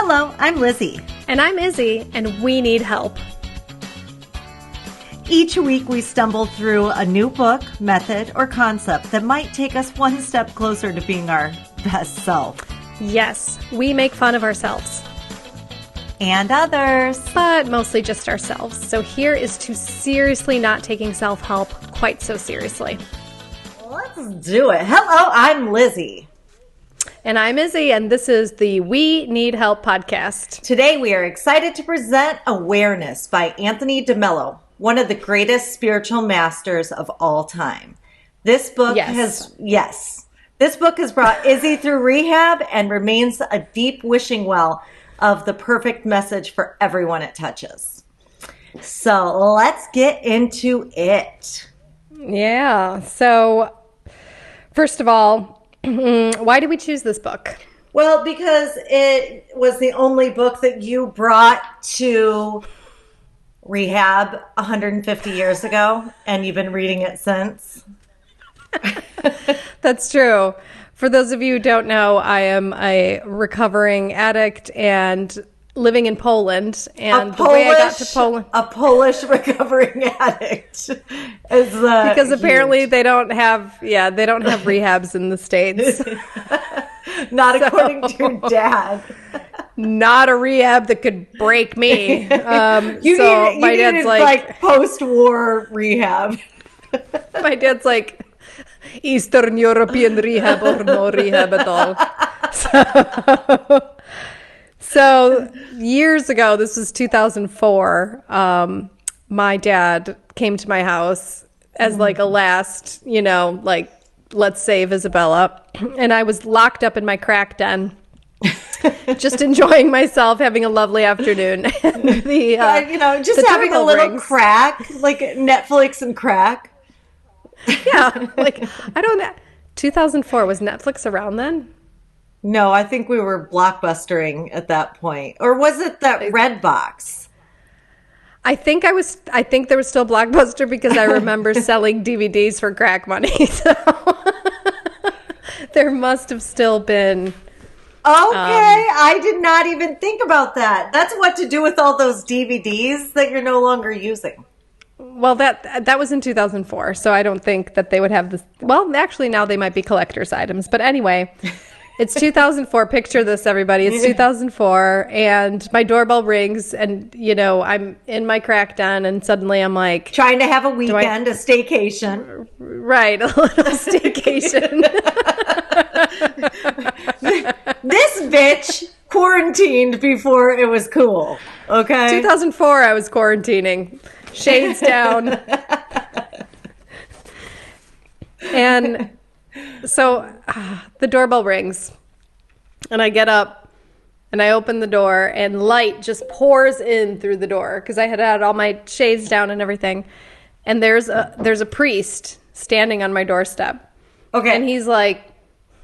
Hello, I'm Lizzy. And I'm Izzy, and we need help. Each week we stumble through a new book, method, or concept that might take us one step closer to being our best self. Yes, we make fun of ourselves. And others. But mostly just ourselves. So here is to seriously not taking self-help quite so seriously. Let's do it. Hello, I'm Lizzy. And I'm Izzy, and this is the We Need Help podcast. Today we are excited to present Awareness by Anthony DeMello, one of the greatest spiritual masters of all time. This book has brought Izzy through rehab and remains a deep wishing well of the perfect message for everyone it touches. So let's get into it. Yeah. So first of all, why did we choose this book? Well, because it was the only book that you brought to rehab 150 years ago, and you've been reading it since. That's true. For those of you who don't know, I am a recovering addict and living in Poland. And the way I got to Poland, a Polish recovering addict, is because apparently huge. they don't have rehabs in the States. Not according to Dad. Not a rehab that could break me. You needed like post-war rehab. My dad's like, Eastern European rehab or no rehab at all. So years ago, this was 2004, my dad came to my house as like a last, like, let's save Isabella. And I was locked up in my crack den, just enjoying myself, having a lovely afternoon. And just having a little crack, like Netflix and crack. Yeah, like, I don't know. 2004, was Netflix around then? No, I think we were Blockbustering at that point. Or was it that Red Box? I think there was still Blockbuster because I remember selling DVDs for crack money. So there must have still been. Okay, I did not even think about that. That's what to do with all those DVDs that you're no longer using. Well, that was in 2004, so I don't think that they would have this. Well, actually, now they might be collector's items. But anyway, it's 2004. Picture this, everybody. It's 2004, and my doorbell rings, and, I'm in my crack den, and suddenly I'm like... Trying to have a weekend, a staycation. Right, a little staycation. This bitch quarantined before it was cool, okay? 2004, I was quarantining. Shades down. And so the doorbell rings and I get up and I open the door and light just pours in through the door because I had all my shades down and everything. And there's a priest standing on my doorstep. Okay. And he's like,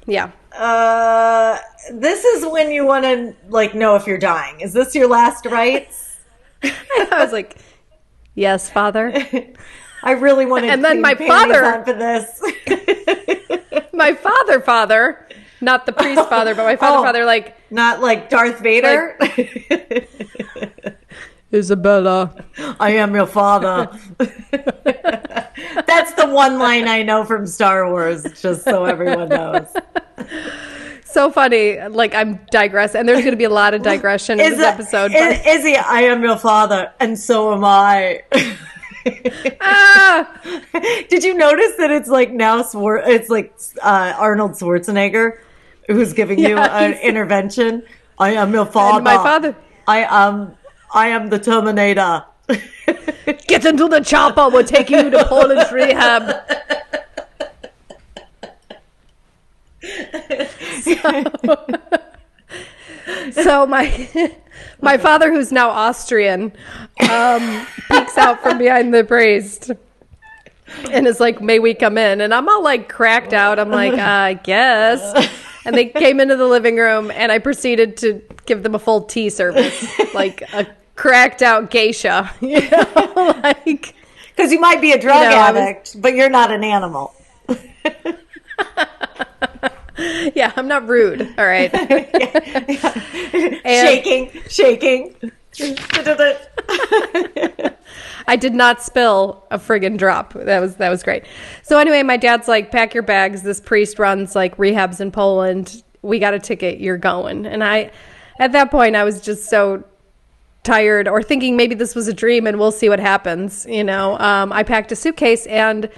yeah. This is when you want to know if you're dying. Is this your last rites? I was like, yes, Father. I really want to. And then my father for this. My father, not the priest father, but my father, like, not like Darth Vader. Like, Isabella, I am your father. That's the one line I know from Star Wars, just so everyone knows. So funny. Like, I'm digressing, and there's going to be a lot of digression in this episode. Izzy, I am your father, and so am I. Did you notice that it's like now it's like Arnold Schwarzenegger who's giving you an intervention? I am your father. And my father. I am the Terminator. Get into the chopper. We're taking you to Polish rehab. So my father, who's now Austrian, peeks out from behind the priest and is like, "May we come in?" And I'm all like cracked out. I'm like, I guess. And they came into the living room, and I proceeded to give them a full tea service, like a cracked out geisha, like, because you might be a drug addict, but you're not an animal. Yeah, I'm not rude. All right. Shaking. I did not spill a friggin' drop. That was great. So anyway, my dad's like, pack your bags. This priest runs like rehabs in Poland. We got a ticket. You're going. And at that point, I was just so tired, or thinking maybe this was a dream and we'll see what happens. I packed a suitcase, and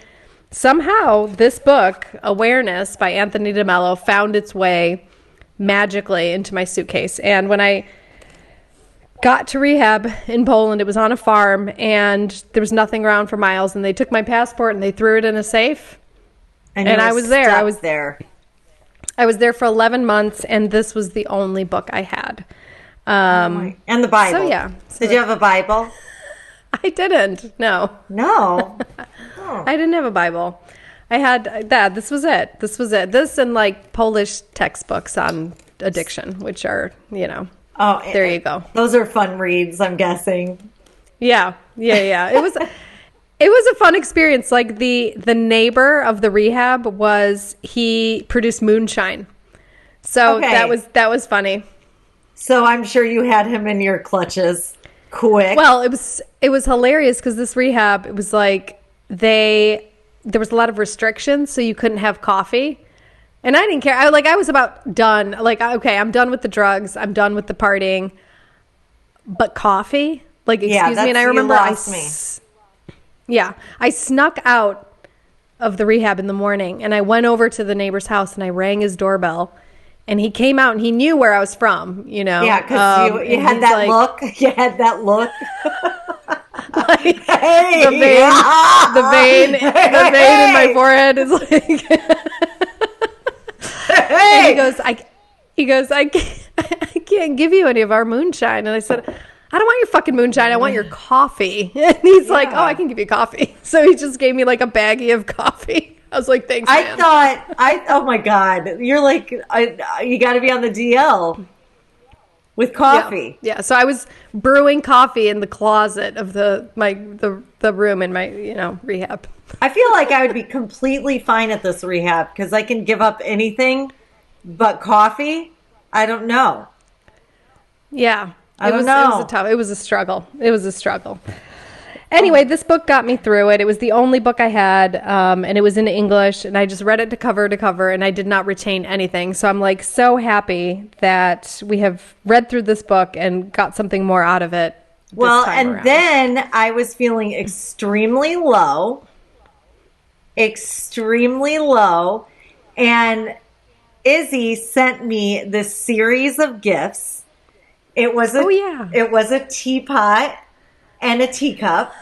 somehow this book, Awareness by Anthony DeMello, found its way magically into my suitcase. And when I got to rehab in Poland, it was on a farm, and there was nothing around for miles, and they took my passport and they threw it in a safe. And I was there. I was there for 11 months, and this was the only book I had. And the Bible. So yeah. Did you have a Bible? I didn't. No. Oh. I didn't have a Bible. I had that. This was it. This and like Polish textbooks on addiction, which are, Oh, there you go. Those are fun reads, I'm guessing. Yeah. It was a fun experience. Like the neighbor of the rehab he produced moonshine. So okay. that was funny. So I'm sure you had him in your clutches quick. Well, it was hilarious because this rehab, it was like there was a lot of restrictions, so you couldn't have coffee. And I didn't care. I was about done. Like, okay, I'm done with the drugs. I'm done with the partying. But coffee? Like, excuse me. And I remember I snuck out of the rehab in the morning, and I went over to the neighbor's house and I rang his doorbell. And he came out and he knew where I was from, Yeah, because you had that look. You had that look. Like, hey, the vein in my forehead is like. And he goes, I can't give you any of our moonshine. And I said, I don't want your fucking moonshine. I want your coffee. And he's like, oh, I can give you coffee. So he just gave me like a baggie of coffee. I was like, thanks, man. Oh my God. You're like, you got to be on the DL with coffee. Yeah. So I was brewing coffee in the closet of the room in my, rehab. I feel like I would be completely fine at this rehab because I can give up anything but coffee. I don't know. Yeah. It was a struggle. Anyway, this book got me through it. It was the only book I had, and it was in English, and I just read it to cover, and I did not retain anything. So I'm like so happy that we have read through this book and got something more out of it. Well, and around. Then I was feeling extremely low, and Izzy sent me this series of gifts. It was a teapot and a teacup.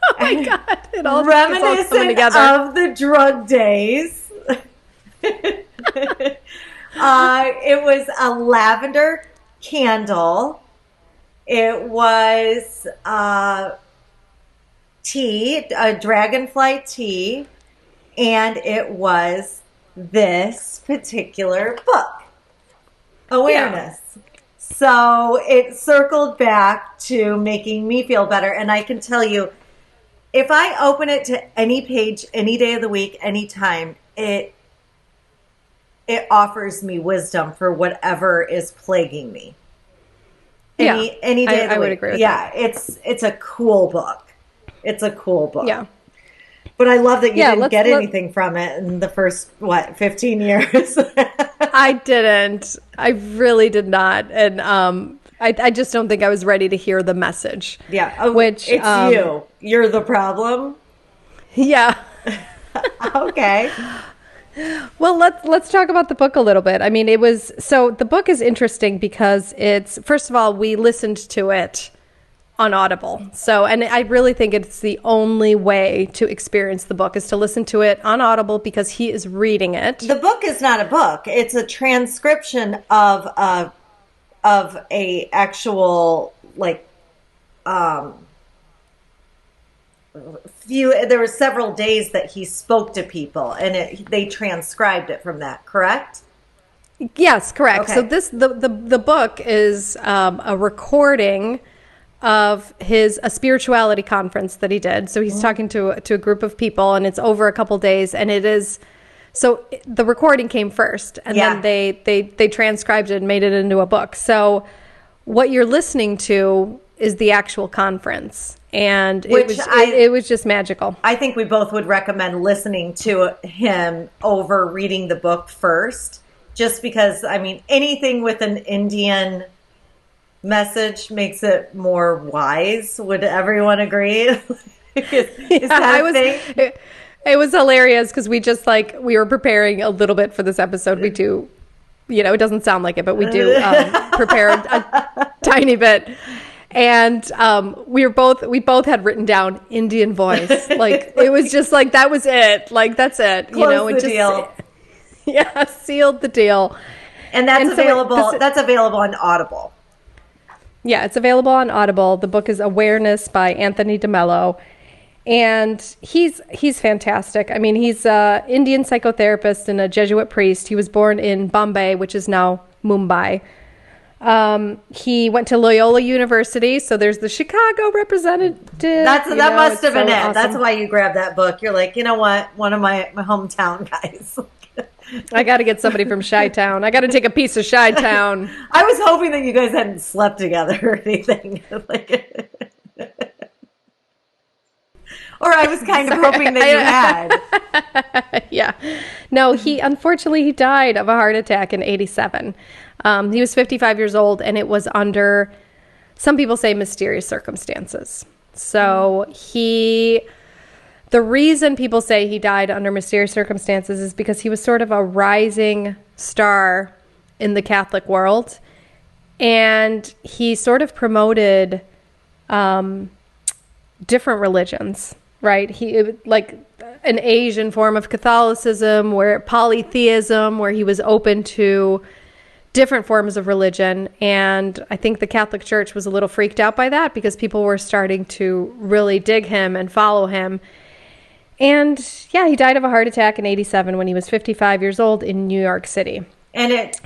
Oh my God. It all reminiscent of the drug days. It was a lavender candle. It was tea, a dragonfly tea, and it was this particular book, Awareness. Yeah. So it circled back to making me feel better. And I can tell you, if I open it to any page, any day of the week, anytime, it offers me wisdom for whatever is plaguing me. Any day of the week. I would agree with that. It's a cool book. It's a cool book. Yeah. But I love that you didn't get anything from it in the first, 15 years? I didn't. I really did not. And I just don't think I was ready to hear the message. Yeah. It's you. You're the problem? Yeah. Okay. Well, let's talk about the book a little bit. I mean, the book is interesting because first of all, we listened to it on Audible. And I really think it's the only way to experience the book is to listen to it on Audible because he is reading it. The book is not a book. It's a transcription of a actual there were several days that he spoke to people and they transcribed it from that, correct? Yes, correct. Okay. So the book is a recording of a spirituality conference that he did. So he's talking to a group of people, and it's over a couple days, and it is So the recording came first, and then they transcribed it and made it into a book. So what you're listening to is the actual conference, and it was just magical. I think we both would recommend listening to him over reading the book first, just because, I mean, anything with an Indian message makes it more wise. Would everyone agree? Is that a thing? It was hilarious because we were preparing a little bit for this episode. We do, it doesn't sound like it, but we do prepare a tiny bit. And we both had written down Indian voice. Like, it was just like, that was it. Like, that's it. Close the deal. Yeah, sealed the deal. And that's available. That's available on Audible. Yeah, it's available on Audible. The book is Awareness by Anthony DeMello. And he's fantastic. I mean, he's an Indian psychotherapist and a Jesuit priest. He was born in Bombay, which is now Mumbai. He went to Loyola University, so there's the Chicago representative. That must have been it. Awesome. That's why you grabbed that book. You're like, you know what? One of my hometown guys. I got to get somebody from Chi-Town. I got to take a piece of Chi-Town. I was hoping that you guys hadn't slept together or anything. Or I was kind of hoping that you had. Yeah. No, unfortunately, he died of a heart attack in 1987. He was 55 years old, and it was under, some people say, mysterious circumstances. So the reason people say he died under mysterious circumstances is because he was sort of a rising star in the Catholic world. And he sort of promoted different religions, right? Like an Asian form of Catholicism, where polytheism, where he was open to different forms of religion. And I think the Catholic Church was a little freaked out by that because people were starting to really dig him and follow him. And yeah, he died of a heart attack in 1987 when he was 55 years old in New York City. And it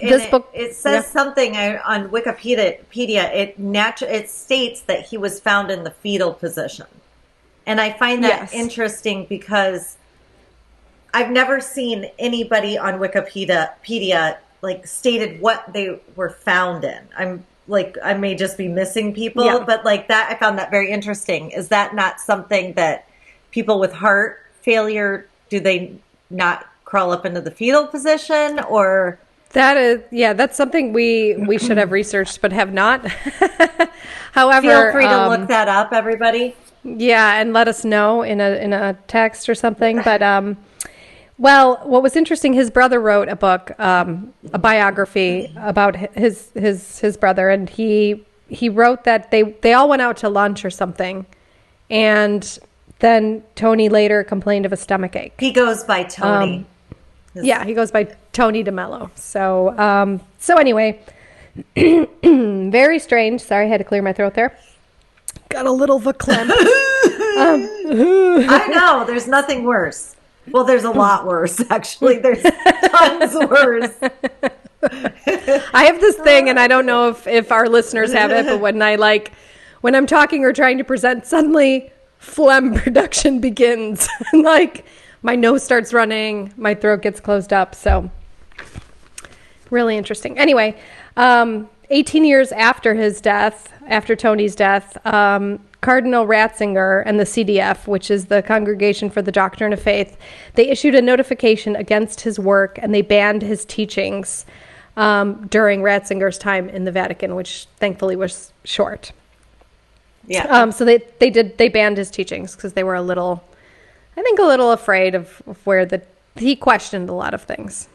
says something on Wikipedia. It states that he was found in the fetal position. And I find that interesting because I've never seen anybody on Wikipedia like stated what they were found in. I may just be missing people, but like that, I found that very interesting. Is that not something that people with heart failure, do they not crawl up into the fetal position, or? That's something we should have researched, but have not. However, feel free to look that up, everybody. Yeah, and let us know in a text or something. But well, what was interesting, his brother wrote a book, a biography about his brother, and he wrote that they all went out to lunch or something, and then Tony later complained of a stomach ache. He goes by Tony. He goes by Tony DeMello. So anyway, very strange. Sorry, I had to clear my throat there. Got a little verklempt. I know. There's nothing worse. Well, there's a lot worse, actually. There's tons worse. I have this thing, and I don't know if our listeners have it, but when I'm talking or trying to present, suddenly phlegm production begins. Like, my nose starts running, my throat gets closed up. So, really interesting. Anyway, 18 years after his death, after Tony's death, Cardinal Ratzinger and the CDF, which is the Congregation for the Doctrine of Faith, they issued a notification against his work, and they banned his teachings during Ratzinger's time in the Vatican, which thankfully was short. Yeah. So they banned his teachings because they were a little afraid of where he questioned a lot of things,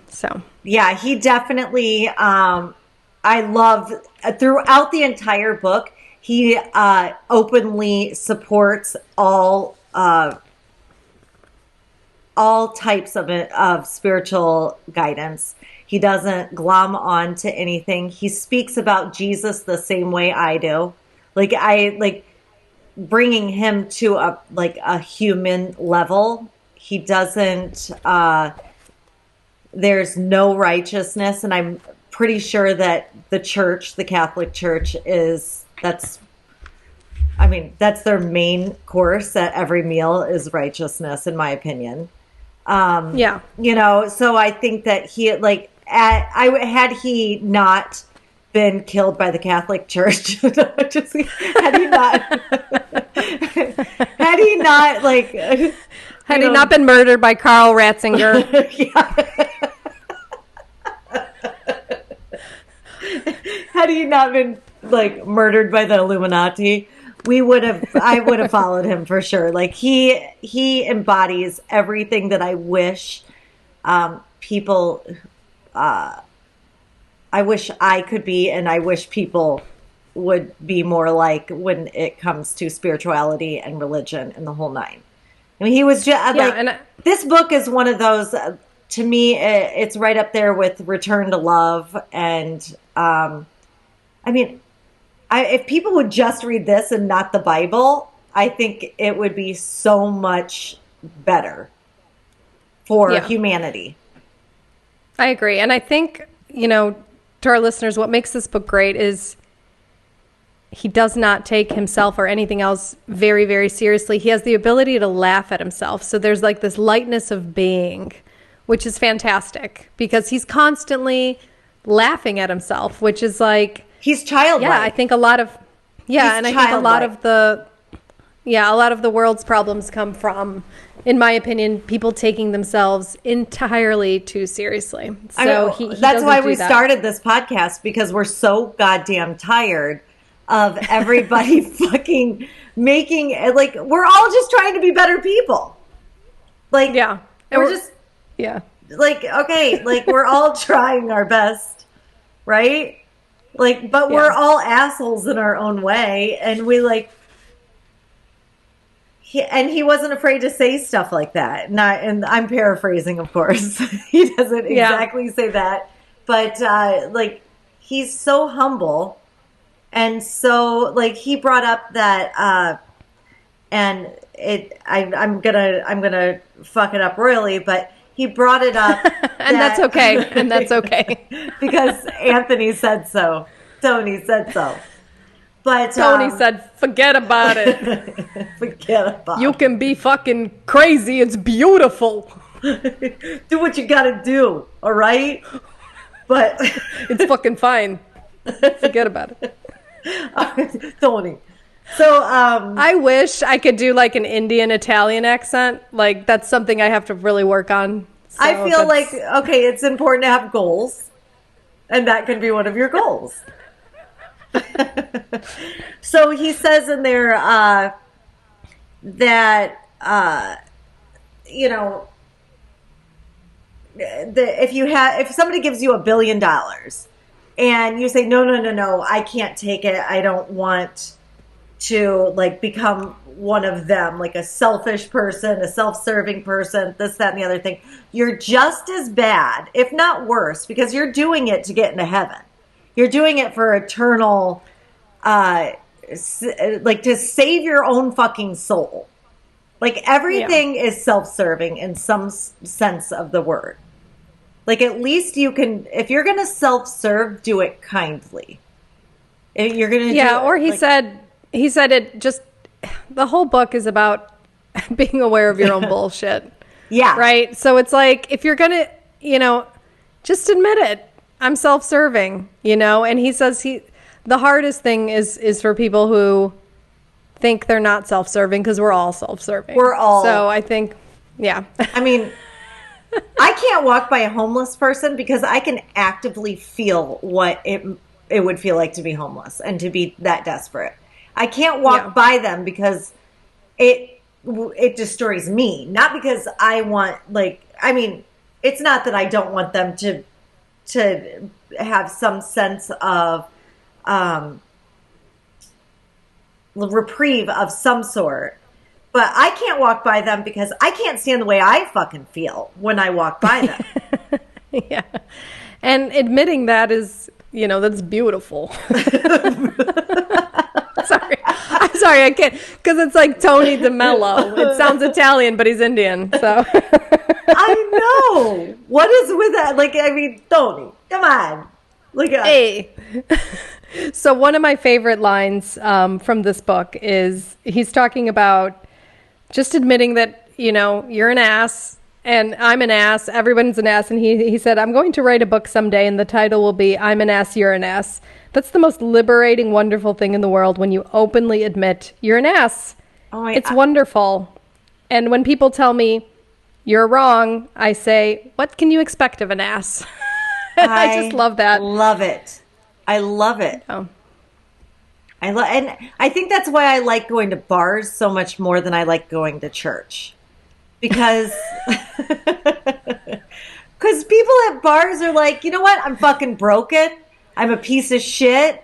so. Yeah, he definitely, I love, throughout the entire book, he openly supports all types of spiritual guidance. He doesn't glom on to anything. He speaks about Jesus the same way I do. Bringing him to a human level. He doesn't, there's no righteousness. And I'm pretty sure that the Catholic Church that's their main course at every meal is righteousness, in my opinion. Yeah. So I think that he had he not been killed by the Catholic Church, had he not, had he not been murdered by Carl Ratzinger. Had he not been murdered by the Illuminati, I would have followed him for sure. He embodies everything that I wish people, I wish I could be, and I wish people would be more like when it comes to spirituality and religion and the whole nine. I mean, he was just this book is one of those, to me, it's right up there with Return to Love. And, if people would just read this and not the Bible, I think it would be so much better for humanity. I agree. And I think, to our listeners, what makes this book great is he does not take himself or anything else very, very seriously. He has the ability to laugh at himself. So there's this lightness of being, which is fantastic because he's constantly laughing at himself, which is he's childlike. Yeah, I think a lot of a lot of the world's problems come from, in my opinion, people taking themselves entirely too seriously. So that's why we started this podcast, because we're so goddamn tired of everybody fucking making we're all just trying to be better people. And we're just we're all trying our best, right? But we're all assholes in our own way, and he wasn't afraid to say stuff like that. And I'm paraphrasing, of course. He doesn't exactly say that, but he's so humble, and so he brought up that, and I'm gonna fuck it up royally, but he brought it up, and that's okay, and that's okay, because Anthony said so. Tony said so. But Tony said, forget about it. Forget about it. You can be fucking crazy. It's beautiful. Do what you gotta do, all right? But it's fucking fine. Forget about it. Tony. So I wish I could do an Indian Italian accent. That's something I have to really work on. So I feel it's important to have goals, and that can be one of your goals. So he says in there that if somebody gives you $1 billion and you say no, I can't take it, I don't want to become one of them, a selfish person, a self-serving person, this, that, and the other thing, you're just as bad, if not worse, because you're doing it to get into heaven. You're doing it for eternal, to save your own fucking soul. Everything is self-serving in some sense of the word. At least you can, if you're going to self-serve, do it kindly. If you're going to he said it just, the whole book is about being aware of your own bullshit. Yeah. Right? So it's if you're going to, just admit it. I'm self-serving, and he says the hardest thing is for people who think they're not self-serving, because we're all self-serving. So I think, I mean, I can't walk by a homeless person because I can actively feel what it would feel like to be homeless and to be that desperate. I can't walk by them because it destroys me. Not because I want, it's not that I don't want them to have some sense of reprieve of some sort. But I can't walk by them because I can't stand the way I fucking feel when I walk by them. Yeah. And admitting that is, that's beautiful. I'm sorry, I can't, because it's Tony DeMello. It sounds Italian, but he's Indian, so. I know. What is with that? Tony, come on. Hey. So one of my favorite lines from this book is he's talking about just admitting that, you're an ass And I'm an ass. Everyone's an ass. And he said, I'm going to write a book someday, and the title will be I'm an ass, you're an ass. That's the most liberating, wonderful thing in the world when you openly admit you're an ass. It's wonderful. And when people tell me you're wrong, I say, what can you expect of an ass? I just love that. Love it. I love it. Oh. And I think that's why I like going to bars so much more than I like going to church. Because people at bars are like, you know what? I'm fucking broken. I'm a piece of shit.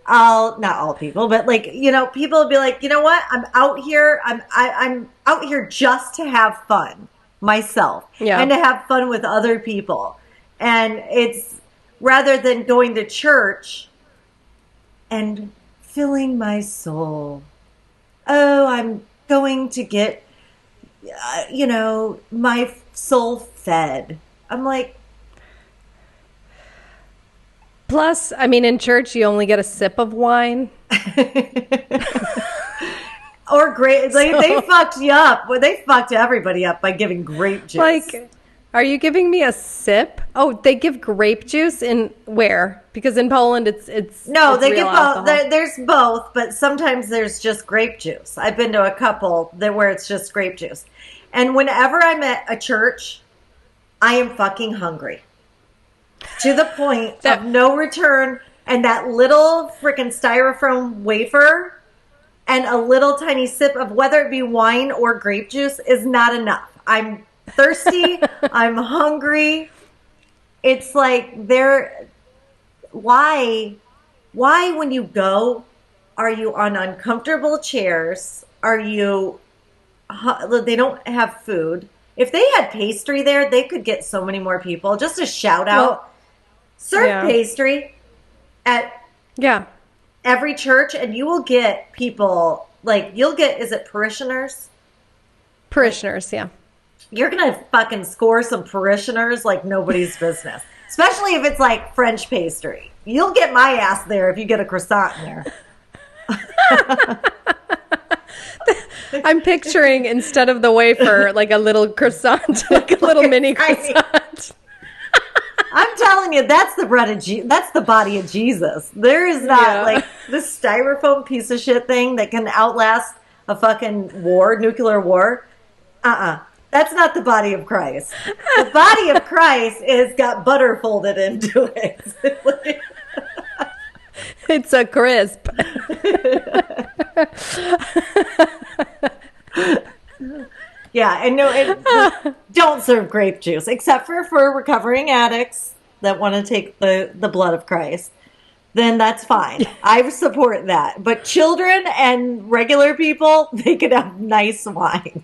Not all people, but like, you know, people will be like, you know what? I'm out here. I'm out here just to have fun myself and to have fun with other people. And it's rather than going to church and filling my soul. Oh, I'm going to get, you know, my soul fed. I'm like. Plus, I mean, in church, you only get a sip of wine. Or grape. Like, they fucked you up. Well, they fucked everybody up by giving grape juice. Like, are you giving me a sip? Oh, they give grape juice in where? Because in Poland, it's no, it's they real give alcohol. both. There's both, but sometimes there's just grape juice. I've been to a couple where it's just grape juice. And whenever I'm at a church, I am fucking hungry. To the point of no return, and that little freaking styrofoam wafer and a little tiny sip of whether it be wine or grape juice is not enough. I'm thirsty. I'm hungry. It's like why when you go, are you on uncomfortable chairs? They don't have food. If they had pastry there, they could get so many more people. Just a shout out. Serve pastry at every church, and you will get people, like, is it parishioners? Parishioners, yeah. You're going to fucking score some parishioners like nobody's business. Especially if it's like French pastry. You'll get my ass there if you get a croissant in there. I'm picturing, instead of the wafer, like a little croissant, like a little mini croissant. I'm telling you, that's the bread of that's the body of Jesus. There is not like this styrofoam piece of shit thing that can outlast a fucking war, nuclear war. That's not the body of Christ. The body of Christ is got butter folded into it. It's a crisp. Yeah, and no, don't serve grape juice, except for recovering addicts that want to take the blood of Christ. Then that's fine. I support that. But children and regular people, they could have nice wine.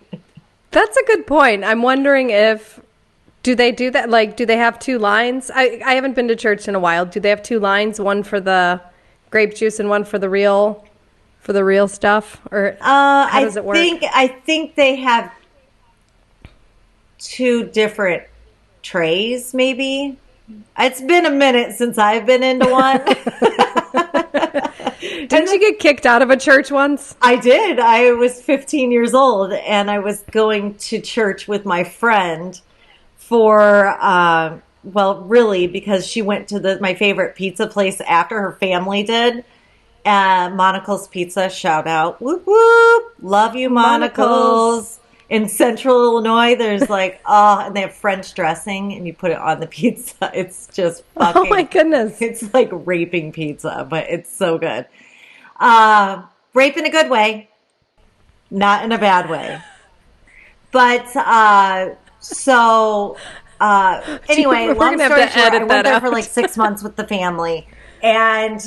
That's a good point. I'm wondering do they do that? Like, do they have two lines? I haven't been to church in a while. Do they have two lines? One for the grape juice and one for the real stuff? Or how does it work? I think they have two different trays, maybe. It's been a minute since I've been into one. Didn't you get kicked out of a church once? I did. I was 15 years old, and I was going to church with my friend for, really, because she went to my favorite pizza place after her family did. Monocle's Pizza, shout out. Whoop, whoop. Love you, Monocle's. In Central Illinois, there's like, and they have French dressing, and you put it on the pizza. It's just fucking. Oh my goodness. It's like raping pizza, but it's so good. Rape in a good way, not in a bad way. But, anyway, long story short, I went there for like 6 months with the family. And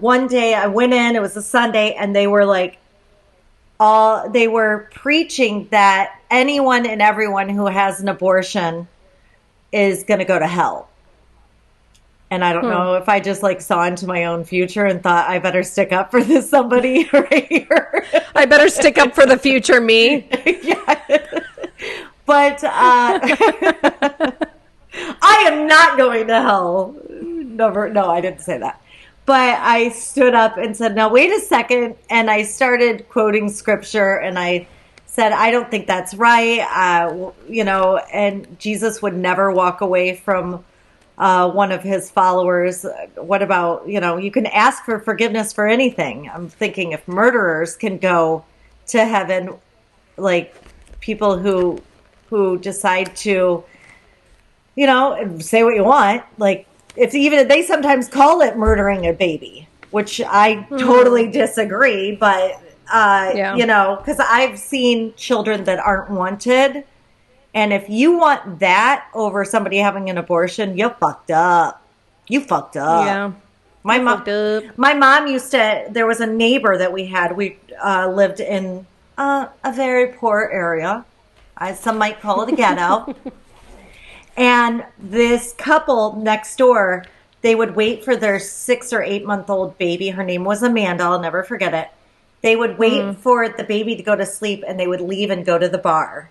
one day I went in, it was a Sunday, and they were like, they were preaching that anyone and everyone who has an abortion is going to go to hell. And I don't know if I just like saw into my own future and thought I better stick up for this somebody right here. I better stick up for the future me. Yeah. But I am not going to hell. No, I didn't say that. But I stood up and said, "Now wait a second," and I started quoting scripture, and I said, I don't think that's right. And Jesus would never walk away from one of his followers. What about, you can ask for forgiveness for anything. I'm thinking if murderers can go to heaven, like people who decide to, say what you want, like it's even, they sometimes call it murdering a baby, which I totally disagree, but, because I've seen children that aren't wanted. And if you want that over somebody having an abortion, you fucked up. You fucked up. Yeah. My mom used to, there was a neighbor that we had. We lived in a very poor area. Some might call it a ghetto. And this couple next door, they would wait for their 6 or 8 month old baby. Her name was Amanda. I'll never forget it. They would wait for the baby to go to sleep, and they would leave and go to the bar.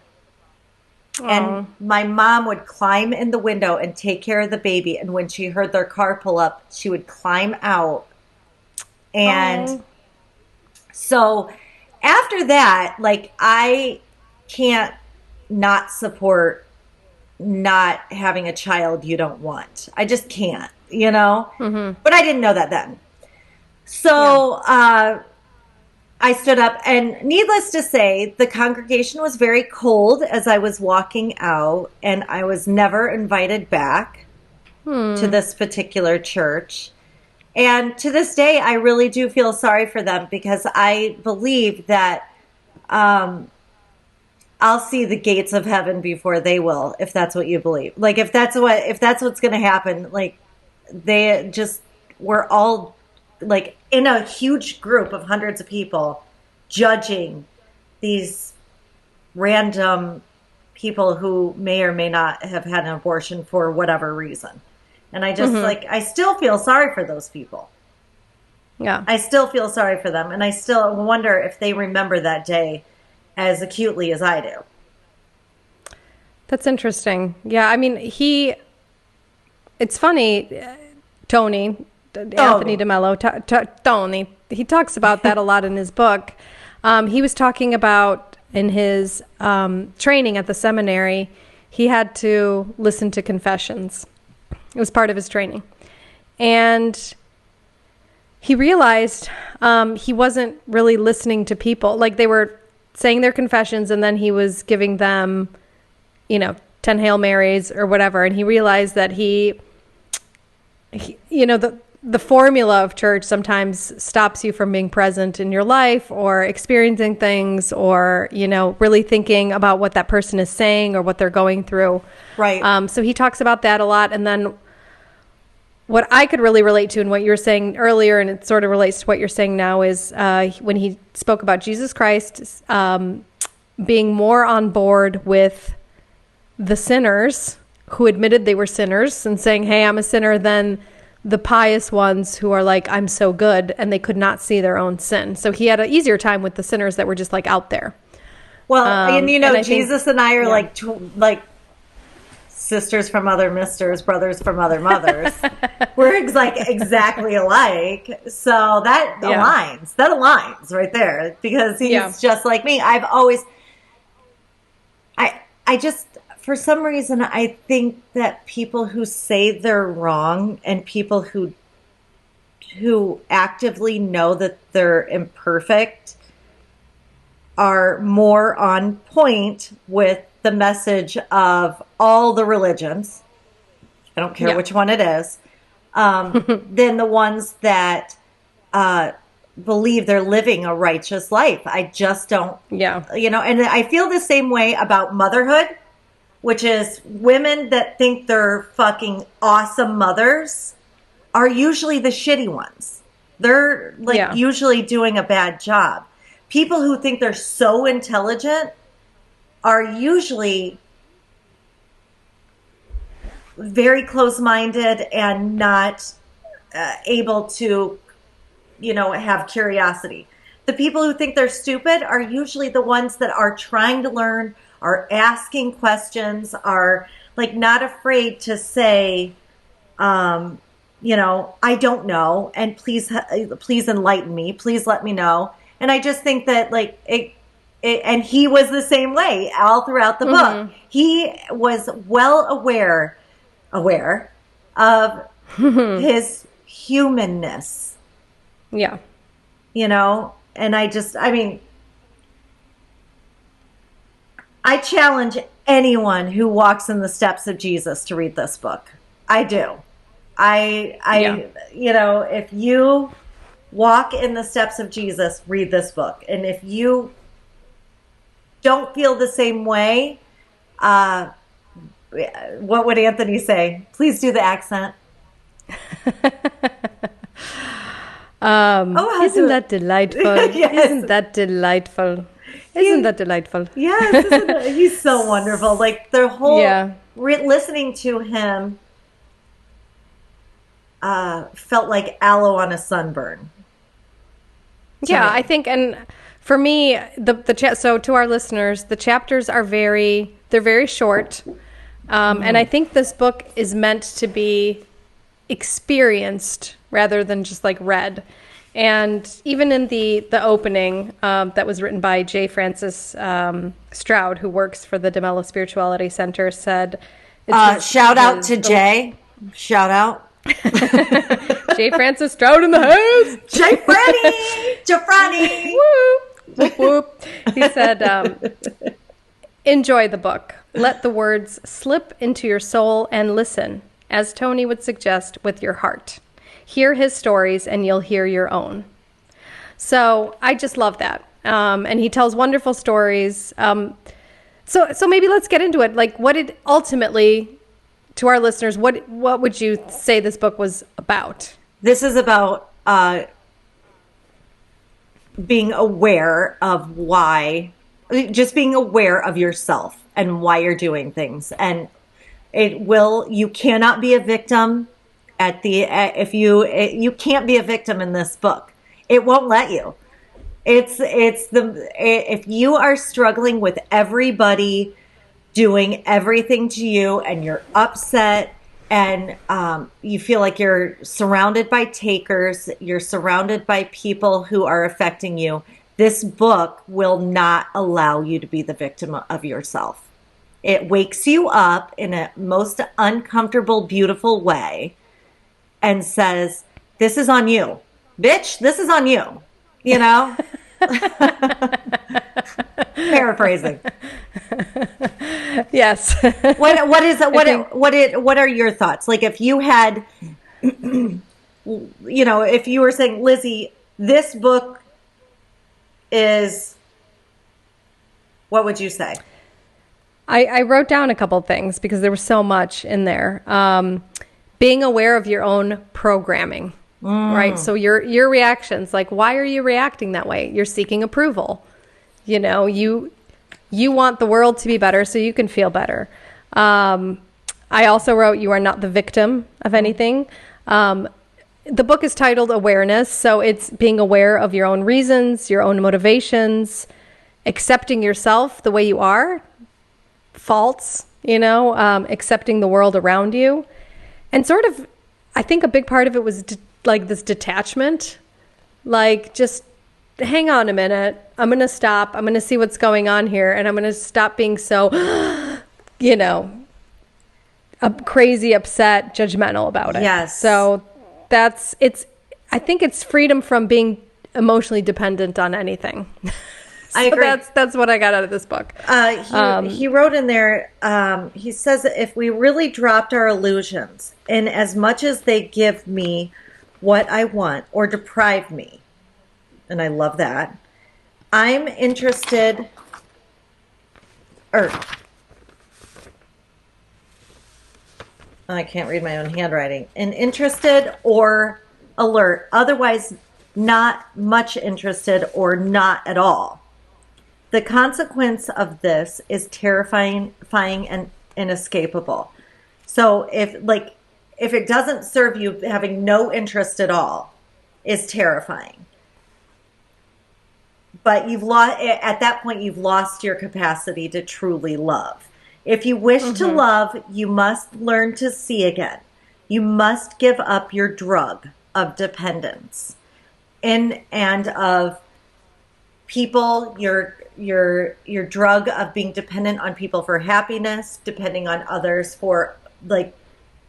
And my mom would climb in the window and take care of the baby. And when she heard their car pull up, she would climb out. And so after that, like, I can't not support not having a child you don't want. I just can't, But I didn't know that then. So I stood up, and needless to say, the congregation was very cold as I was walking out, and I was never invited back to this particular church. And to this day, I really do feel sorry for them, because I believe that I'll see the gates of heaven before they will, if that's what you believe. Like, if that's what's going to happen, like, we're all, like, in a huge group of hundreds of people judging these random people who may or may not have had an abortion for whatever reason. And I just, I still feel sorry for those people. Yeah. I still feel sorry for them. And I still wonder if they remember that day as acutely as I do. That's interesting. Yeah, I mean, it's funny, Anthony DeMello, Tony, he talks about that a lot in his book. He was talking about in his training at the seminary, he had to listen to confessions. It was part of his training. And he realized he wasn't really listening to people. Like, they were saying their confessions, and then he was giving them, 10 Hail Marys or whatever. And he realized that he the formula of church sometimes stops you from being present in your life or experiencing things or, really thinking about what that person is saying or what they're going through. Right. So he talks about that a lot. And then what I could really relate to and what you were saying earlier, and it sort of relates to what you're saying now, is when he spoke about Jesus Christ being more on board with the sinners who admitted they were sinners and saying, hey, I'm a sinner, than the pious ones who are like, I'm so good, and they could not see their own sin. So he had an easier time with the sinners that were just like out there. Well, and Jesus and I are like sisters from other misters, brothers from other mothers. We're exactly alike. So that aligns. That aligns right there, because he's just like me. I just, for some reason, I think that people who say they're wrong and people who actively know that they're imperfect are more on point with the message of all the religions. I don't care which one it is. Than the ones that believe they're living a righteous life. I just don't, and I feel the same way about motherhood, which is women that think they're fucking awesome mothers are usually the shitty ones. They're usually doing a bad job. People who think they're so intelligent are usually very close-minded and not able to, have curiosity. The people who think they're stupid are usually the ones that are trying to learn, are asking questions, are like not afraid to say, I don't know, and please enlighten me. Please let me know. And I just think that and he was the same way all throughout the book. He was well aware of his humanness. Yeah. You know, and I challenge anyone who walks in the steps of Jesus to read this book. I do. You know, if you walk in the steps of Jesus, read this book. And if you don't feel the same way, what would Anthony say? Please do the accent. Isn't that delightful? Yes. Isn't that delightful? Isn't that delightful? Yes, he's so wonderful. Like the whole listening to him felt like aloe on a sunburn. Yeah, I think, and for me, so to our listeners, the chapters are they're very short, and I think this book is meant to be experienced rather than just like read. And even in the opening that was written by J. Francis Stroud, who works for the DeMello Spirituality Center, said, shout out to Jay. Shout out. J. Francis Stroud in the house. Jay Franny. Woo. Whoop, whoop. He said, enjoy the book. Let the words slip into your soul and listen, as Tony would suggest, with your heart. Hear his stories and you'll hear your own. So I just love that. And he tells wonderful stories. So maybe let's get into it. Like, what did ultimately, to our listeners, what would you say this book was about? This is about being aware of just being aware of yourself and why you're doing things. And you cannot be a victim you can't be a victim in this book. It won't let you. If you are struggling with everybody doing everything to you and you're upset and you feel like you're surrounded by takers, you're surrounded by people who are affecting you, this book will not allow you to be the victim of yourself. It wakes you up in a most uncomfortable, beautiful way and says, this is on you. Bitch, this is on you. You know? Paraphrasing. Yes. What are your thoughts? Like if you had, if you were saying, Lizzy, this book is, what would you say? I wrote down a couple things because there was so much in there. Being aware of your own programming, right? So your reactions, like, why are you reacting that way? You're seeking approval. You know, you want the world to be better so you can feel better. I also wrote, you are not the victim of anything. The book is titled Awareness, so it's being aware of your own reasons, your own motivations, accepting yourself the way you are, faults, accepting the world around you. And sort of, I think a big part of it was like this detachment, like just hang on a minute. I'm going to stop. I'm going to see what's going on here. And I'm going to stop being so, crazy, upset, judgmental about it. Yes. So I think it's freedom from being emotionally dependent on anything. I agree. That's what I got out of this book. He wrote in there, he says that if we really dropped our illusions, in as much as they give me what I want or deprive me, and I love that, I'm interested, I can't read my own handwriting, interested or alert, otherwise not much interested or not at all. The consequence of this is terrifying and inescapable. So if it doesn't serve you, having no interest at all is terrifying. But at that point, you've lost your capacity to truly love. If you wish to love, you must learn to see again. You must give up your drug of dependence and of people, your your drug of being dependent on people for happiness, depending on others for like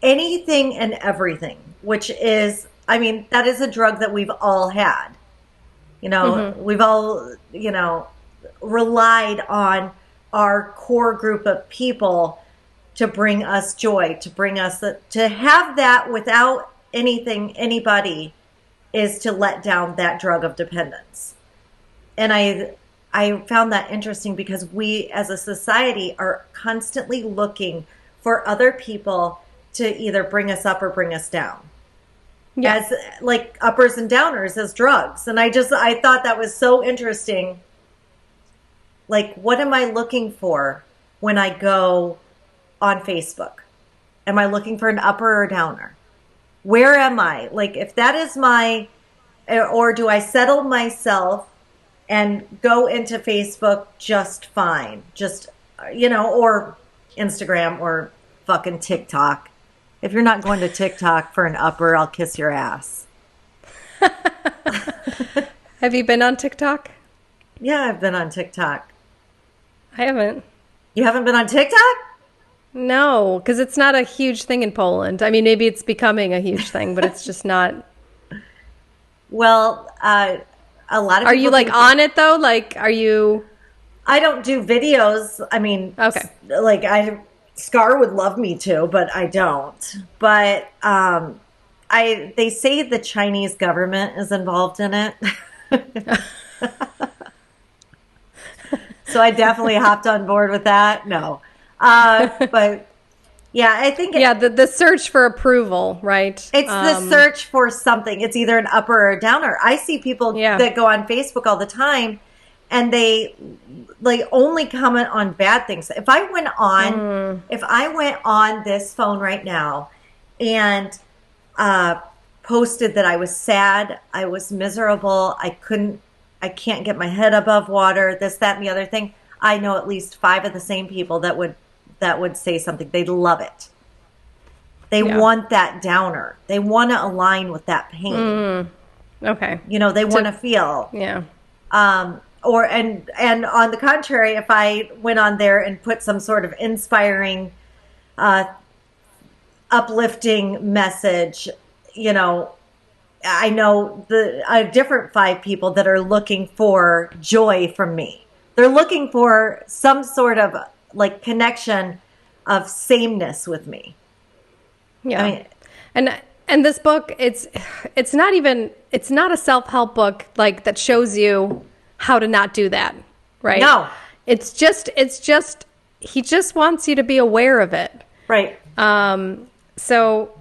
anything and everything, which is, I mean, that is a drug that we've all had. You know, we've all, you know, relied on our core group of people to bring us joy, to bring us to have that without anybody is to let down that drug of dependence. And I found that interesting because we as a society are constantly looking for other people to either bring us up or bring us down. Yeah. As like uppers and downers as drugs. And I thought that was so interesting. Like, what am I looking for when I go on Facebook? Am I looking for an upper or downer? Where am I? Like, if that is or do I settle myself and go into Facebook just fine? Just, you know, or Instagram or fucking TikTok. If you're not going to TikTok for an upper, I'll kiss your ass. Have you been on TikTok? Yeah, I've been on TikTok. I haven't. You haven't been on TikTok? No, because it's not a huge thing in Poland. I mean, maybe it's becoming a huge thing, but it's just not. Well, a lot of people. Are you like on it though? Like, are you? I don't do videos. I mean, okay. Like Scar would love me to, but I don't. But they say the Chinese government is involved in it. So I definitely hopped on board with that. No. But yeah, I think the search for approval, right? It's the search for something. It's either an upper or a downer. I see people that go on Facebook all the time and they like only comment on bad things. If I went on this phone right now and posted that I was sad, I was miserable, I can't get my head above water, this, that, and the other thing, I know at least 5 of the same people that would say something. They love it. They want that downer. They want to align with that pain. Okay. You know, they want to feel. Yeah. And on the contrary, if I went on there and put some sort of inspiring, uplifting message, you know, I know different 5 people that are looking for joy from me. They're looking for some sort of like connection of sameness with me. Yeah. I mean, and this book, it's not a self-help book like that shows you how to not do that, right? No. It's just he just wants you to be aware of it. Right. So,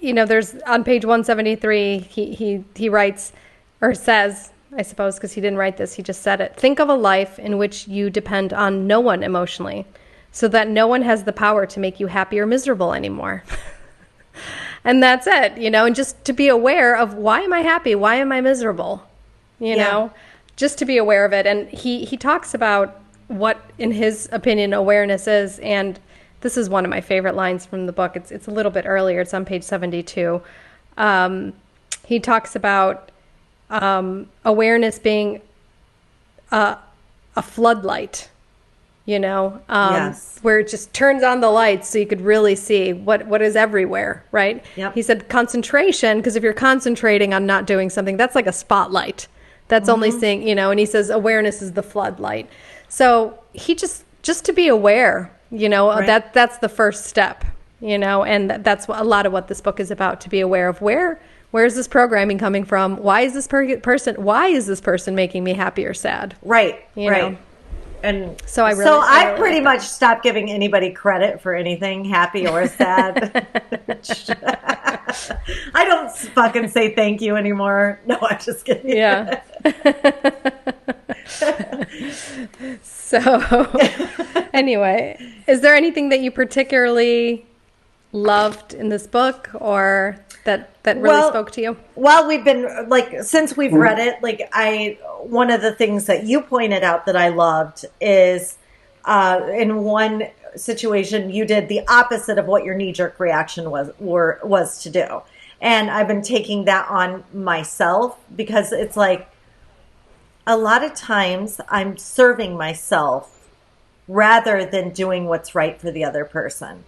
you know, there's on page 173, he writes or says, I suppose, because he didn't write this, he just said it. Think of a life in which you depend on no one emotionally, so that no one has the power to make you happy or miserable anymore. And that's it, you know, and just to be aware of why am I happy? Why am I miserable? You know, just to be aware of it. And he talks about what, in his opinion, awareness is. And this is one of my favorite lines from the book. It's a little bit earlier. It's on page 72. He talks about awareness being a floodlight, you know, where it just turns on the lights so you could really see what is everywhere, right? Yep. He said concentration, because if you're concentrating on not doing something, that's like a spotlight. That's only seeing, you know, and he says awareness is the floodlight. So he just to be aware, you know, that's the first step, you know, and that's a lot of what this book is about, to be aware of where is this programming coming from? Why is this person making me happy or sad? Right. You know? And so I pretty much stopped giving anybody credit for anything, happy or sad. I don't fucking say thank you anymore. No, I'm just kidding. Yeah. So anyway, is there anything that you particularly loved in this book or that really spoke to you? Well, we've been since we've read it, one of the things that you pointed out that I loved is in one situation you did the opposite of what your knee-jerk reaction was to do. And I've been taking that on myself because it's like a lot of times I'm serving myself rather than doing what's right for the other person.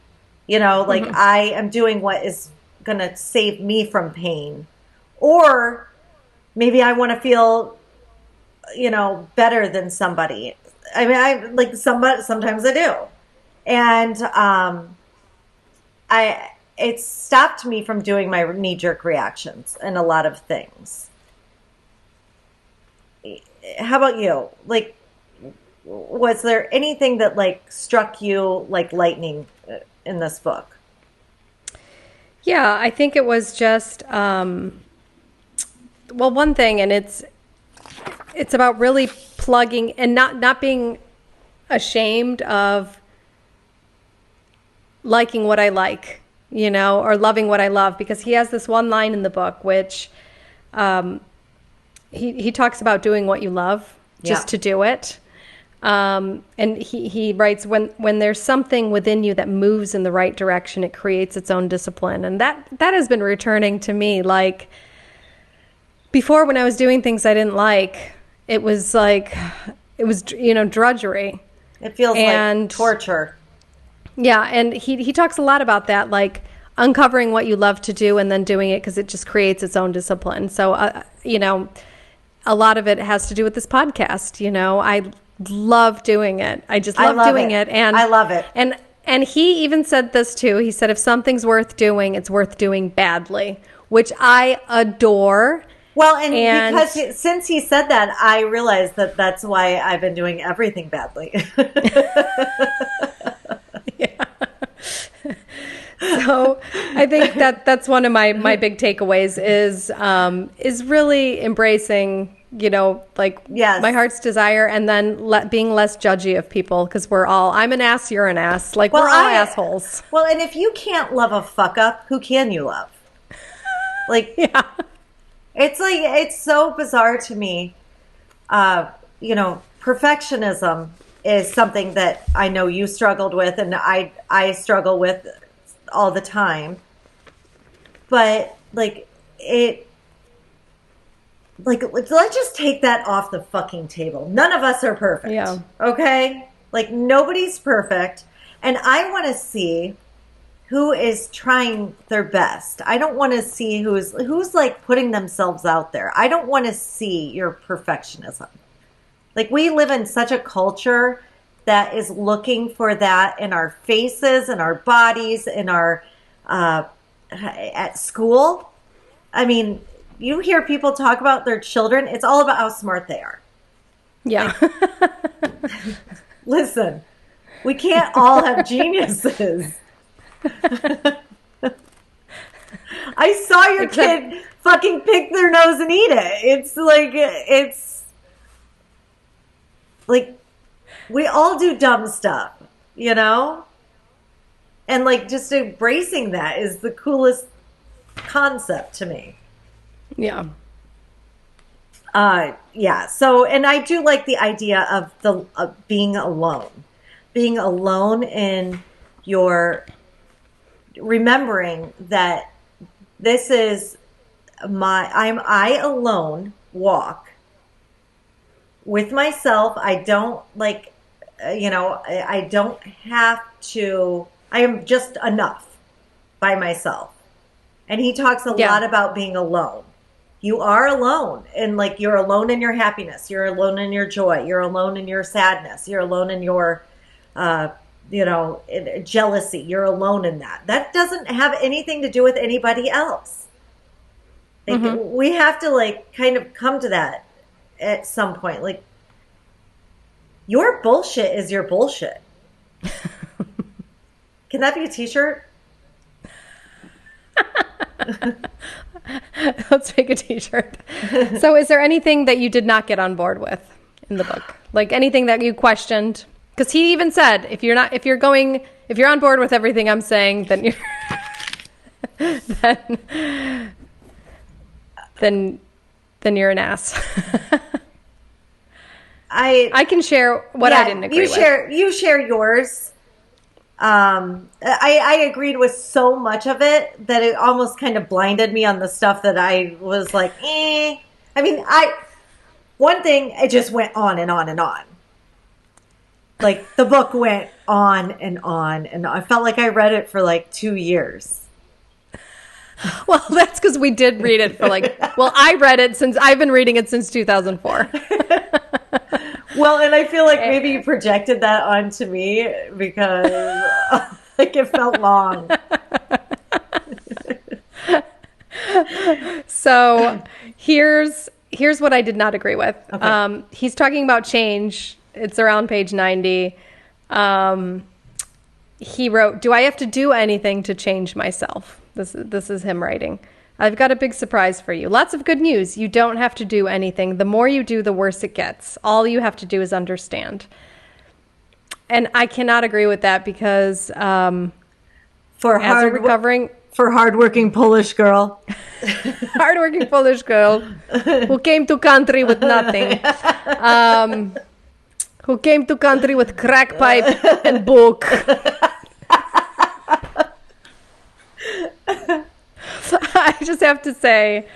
Like I am doing what is going to save me from pain. Or maybe I want to feel, better than somebody. I mean, sometimes I do. And it stopped me from doing my knee-jerk reactions in a lot of things. How about you? Like, was there anything that struck you like lightning in this book? Yeah, I think it was just one thing, and it's about really plugging and not being ashamed of liking what I like, or loving what I love, because he has this one line in the book which he talks about doing what you love just to do it. And he writes, when there's something within you that moves in the right direction, it creates its own discipline. And that has been returning to me. Like, before, when I was doing things I didn't like, it was drudgery. It feels like torture. Yeah. And he talks a lot about that, like uncovering what you love to do and then doing it because it just creates its own discipline. So, a lot of it has to do with this podcast. I love doing it. I just love doing it. And I love it. And he even said this too. He said, if something's worth doing, it's worth doing badly, which I adore. Well, and because since he said that, I realized that that's why I've been doing everything badly. Yeah. So I think that's one of my big takeaways is really embracing, yes, my heart's desire, and then being less judgy of people, because I'm an ass, you're an ass. We're all assholes. Well, and if you can't love a fuck up, who can you love? Yeah. It's so bizarre to me. Perfectionism is something that I know you struggled with, and I struggle with all the time. But let's just take that off the fucking table. None of us are perfect. Yeah. Okay? Nobody's perfect. And I want to see who is trying their best. I don't want to see who's putting themselves out there. I don't want to see your perfectionism. We live in such a culture that is looking for that in our faces, in our bodies, in our at school. I mean, you hear people talk about their children. It's all about how smart they are. Yeah. Listen, we can't all have geniuses. I saw your kid fucking pick their nose and eat it. It's we all do dumb stuff, and just embracing that is the coolest concept to me. Yeah. Yeah. So, and I do like the idea of being alone in your remembering that this is I alone walk with myself. I don't I don't have to, I am just enough by myself. And he talks a lot about being alone. You are alone, and you're alone in your happiness. You're alone in your joy. You're alone in your sadness. You're alone in your, jealousy. You're alone in that. That doesn't have anything to do with anybody else. We have to kind of come to that at some point. Your bullshit is your bullshit. Can that be a t-shirt? Let's make a t-shirt. So is there anything that you did not get on board with in the book? Anything that you questioned? Because he even said, if you're on board with everything I'm saying, then you're then you're an ass. I can share what I didn't agree with. You share yours. I agreed with so much of it that it almost kind of blinded me on the stuff that I was like, eh. I mean, one thing, it just went on and on and on. Like, the book went on and on, and I felt like I read it for like 2 years. Well, that's because we did read it for I read it I've been reading it since 2004. Well, and I feel like maybe you projected that onto me because like it felt long. So here's what I did not agree with. Okay. He's talking about change. It's around page 90. He wrote, "Do I have to do anything to change myself?" This is him writing. "I've got a big surprise for you. Lots of good news. You don't have to do anything. The more you do, the worse it gets. All you have to do is understand." And I cannot agree with that because For hardworking Polish girl. Hardworking Polish girl who came to country with nothing. Who came to country with crack pipe and book. I just have to say,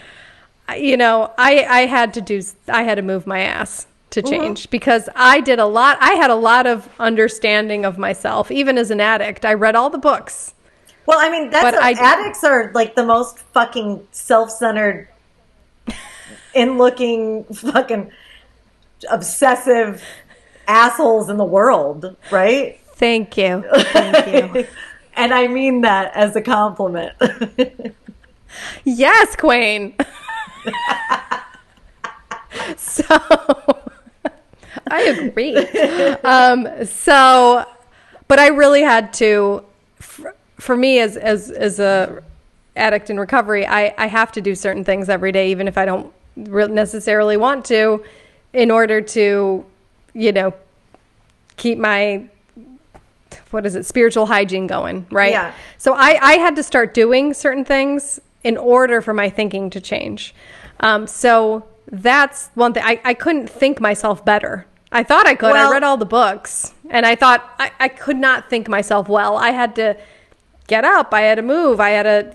I had to move my ass to change because I had a lot of understanding of myself. Even as an addict, I read all the books. Well, I mean, addicts are like the most fucking self-centered, in-looking, fucking obsessive assholes in the world, right? Thank you. Thank you. And I mean that as a compliment. Yes, Queen. So I agree. But I really had to, for me as a addict in recovery, I have to do certain things every day, even if I don't necessarily want to, in order to, keep my, spiritual hygiene going, right? Yeah. So I had to start doing certain things in order for my thinking to change. So that's one thing. I couldn't think myself better. I thought I could. Well, I read all the books, and I thought I could not think myself well. I had to get up. I had to move. I had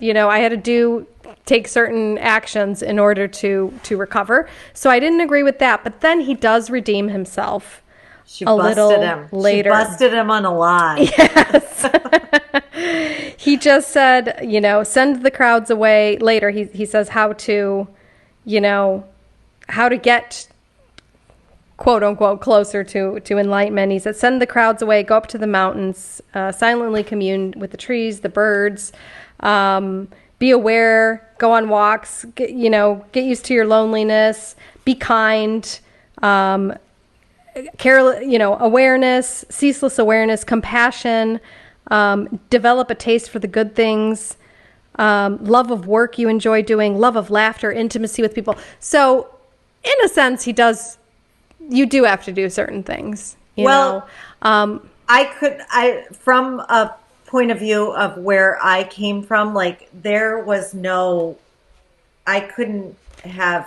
to, take certain actions in order to recover. So I didn't agree with that. But then he does redeem himself. She busted him later. She busted him on a lie. Yes. He just said, send the crowds away. Later, he says how to get, quote unquote, closer to enlightenment. He said, send the crowds away, go up to the mountains, silently commune with the trees, the birds, be aware, go on walks, get used to your loneliness, be kind, awareness, ceaseless awareness, compassion, develop a taste for the good things, love of work you enjoy doing, love of laughter, intimacy with people. So in a sense, you do have to do certain things. From a point of view of where I came from, like there was no, I had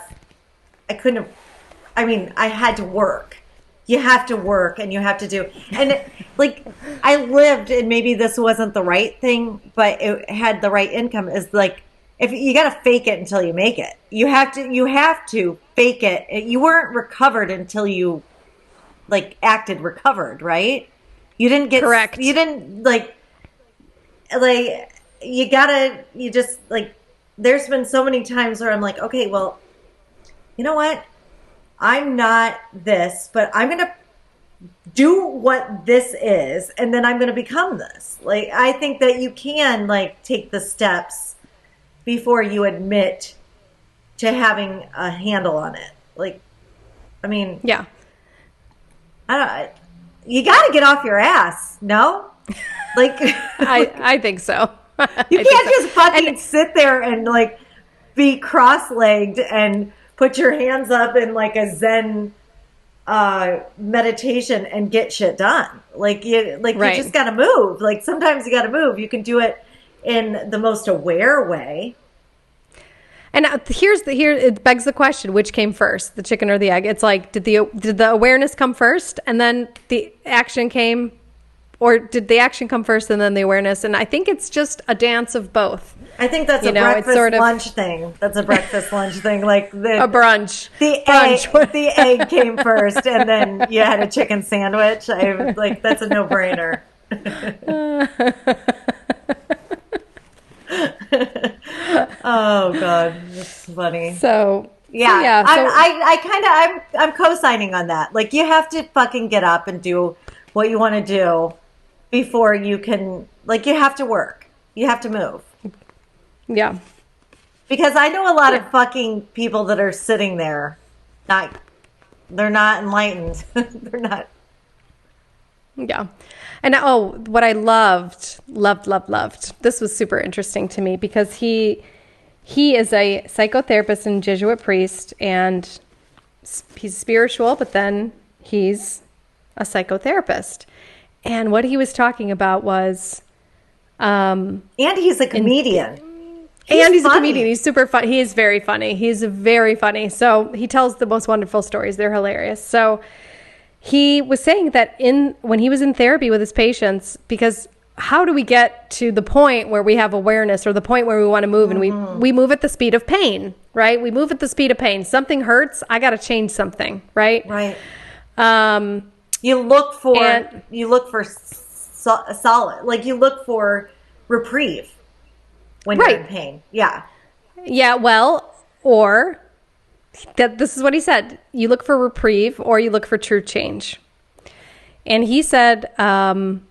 to work. You have to work and you have to do. And I lived, and maybe this wasn't the right thing, but it had the right income, is like, if you got to fake it until you make it. You have to fake it. You weren't recovered until you acted recovered, right? You didn't get correct. You didn't there's been so many times where I'm like, okay, well, you know what? I'm not this, but I'm going to do what this is, and then I'm going to become this. I think that you can take the steps before you admit to having a handle on it. Yeah. You got to get off your ass. No? I think so. You can't just fucking sit there and be cross-legged and put your hands up in a Zen meditation and get shit done. Right. You just got to move. Sometimes you got to move. You can do it in the most aware way. And here it begs the question: which came first, the chicken or the egg? It's did the awareness come first, and then the action came, or did the action come first and then the awareness? And I think it's just a dance of both. I think that's a breakfast lunch thing. That's a breakfast lunch thing, like a brunch. The egg came first, and then you had a chicken sandwich. That's a no-brainer. Oh God, that's funny. So yeah. I'm co-signing on that. Like, you have to fucking get up and do what you want to do before you can. Like, you have to work. You have to move. Yeah. Because I know a lot of fucking people that are sitting there, they're not enlightened. They're not. Yeah. And what I loved. This was super interesting to me because he is a psychotherapist and Jesuit priest, and he's spiritual, but then he's a psychotherapist. And what he was talking about was, and he's a comedian. He's a comedian. He's super fun. He is very funny. He's very funny. So he tells the most wonderful stories. They're hilarious. So he was saying that when he was in therapy with his patients, because how do we get to the point where we have awareness, or the point where we want to move, and we move at the speed of pain, right? We move at the speed of pain. Something hurts. I got to change something, right? Right. You look for solid, like you look for reprieve when you're in pain. Yeah. Yeah. Well, or this is what he said. You look for reprieve, or you look for true change. And he said that